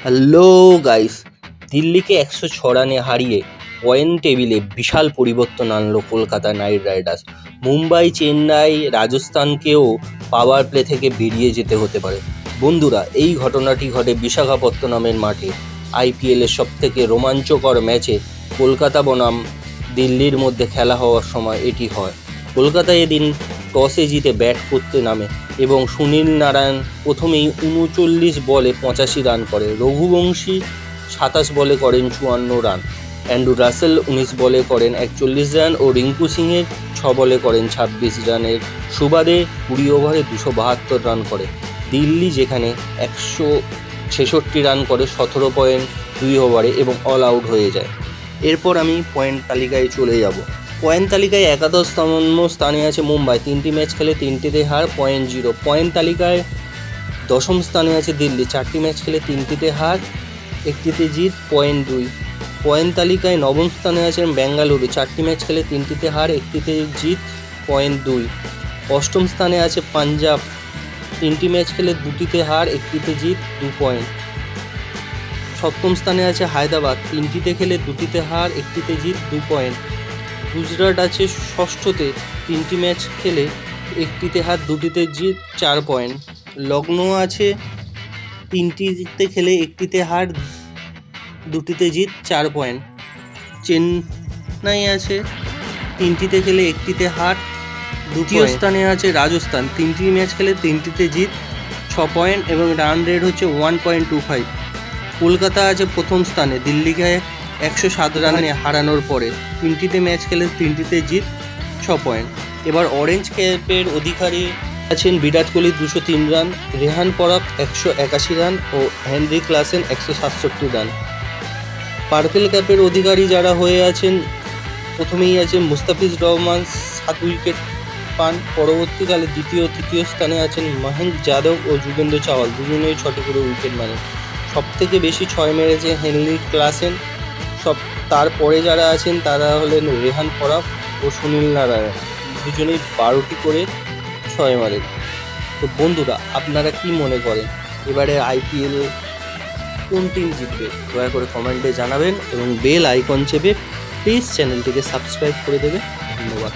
Hello guys, দিল্লিকে ১০৬ রানে হারিয়ে point টেবিলে বিশাল পরিবর্তন আনলো কলকাতা নাইট রাইডার্স। মুম্বাই, চেন্নাই, রাজস্থানকেও পাওয়ার প্লে থেকে বেরিয়ে যেতে হতে পারে। বন্ধুরা, এই ঘটনাটি ঘটে বিশাখাপত্তনমের মাঠে। আইপিএলের সবথেকে রোমাঞ্চকর ম্যাচে কলকাতা বনাম দিল্লির মধ্যে খেলা হওয়ার সময় এটি হয়। কলকাতা এদিন টসে জিতে ব্যাট করতে নামে এবং সুনীল নারায়ণ প্রথমেই ৩৯ বলে ৮৫ রান করে। রঘুবংশী ২৭ বলে করেন ৫৪ রান, অ্যান্ড্রু রাসেল ১৯ বলে করেন ৪১ রান ও রিঙ্কু সিংয়ের ৬ বলে করেন ২৬ রানের সুবাদে ২০ ওভারে ২৭২ রান করে দিল্লি, যেখানে ১৬৬ রান করে ১৭.২ ওভারে এবং অল আউট হয়ে যায়। এরপর আমি পয়েন্ট তালিকায় চলে যাব। পয়েন্ট তালিকায় ১১তম স্থানে আছে মুম্বাই, ৩টি ম্যাচ খেলে ৩টিতে হার, পয়েন্ট 0। পয়েন্ট তালিকায় ১০ম স্থানে আছে দিল্লি, ৪টি ম্যাচ খেলে ৩টিতে হার, ১টিতে জিত, পয়েন্ট ২। পয়েন্ট তালিকায় ৯ম স্থানে আছেন বেঙ্গালুরু, ৪টি ম্যাচ খেলে ৩টিতে হার, ১টিতে জিত, পয়েন্ট ২। ৮ম স্থানে আছে পাঞ্জাব, ৩টি ম্যাচ খেলে ২টিতে হার, ১টিতে জিত, ২ পয়েন্ট। ৭ম স্থানে আছে হায়দ্রাবাদ, ৩টিতে খেলে ২টিতে হার, 1টিতে জিত, ২ পয়েন্ট। গুজরাট আছে ষষ্ঠতে, ৩টি ম্যাচ খেলে 1টিতে হার, 2টিতে জিত, ৪ পয়েন্ট। লখনৌ আছে ৩টিতে খেলে 1টিতে হার, 2টিতে জিত, ৪ পয়েন্ট। চেন্নাই আছে ৩টিতে খেলে 1টিতে হার, 2 স্থানে আছে রাজস্থান, 3টি ম্যাচ খেলে 3টিতে জিত, 6 পয়েন্ট এবং রান রেট হচ্ছে 1.25। কলকাতা আছে প্রথম স্থানে, দিল্লিকে ১০৭ রানে হারানোর পরে 3টিতে ম্যাচ খেলে 3টিতে জিত, 6 পয়েন্ট। এবার অরেঞ্জ ক্যাপের অধিকারী আছেন বিরাট কোহলি ২০৩ রান, রেহান পরাগ ১৮১ রান ও হেনরি ক্লাসেন ১৬৭ রান। পার্পেল ক্যাপের অধিকারী যারা হয়ে আছেন, প্রথমেই আছে মুস্তাফিজ রহমান 7 উইকেট পান। পরবর্তীকালে দ্বিতীয় তৃতীয় স্থানে আছেন মহেন্দ্র যাদব ও যুজবেন্দ্র চাওয়াল, দুজনেই ৬টি করে উইকেট মারেন। সবথেকে বেশি ৬ মেরেছে হেনরি ক্লাসেন। তারপরে যারা আছেন তারা হলেন রেহান পরাগ ও সুনীল নারায়ণ, দুজনেই ১২টি করে ৬ মারেন। তো বন্ধুরা, আপনারা কি মনে করেন এবারে আইপিএল কোন টিম জিতবে? দয়া করে কমেন্টে জানাবেন এবং বেল আইকন চেপে প্লিজ চ্যানেলটিকে সাবস্ক্রাইব করে দেবে। ধন্যবাদ।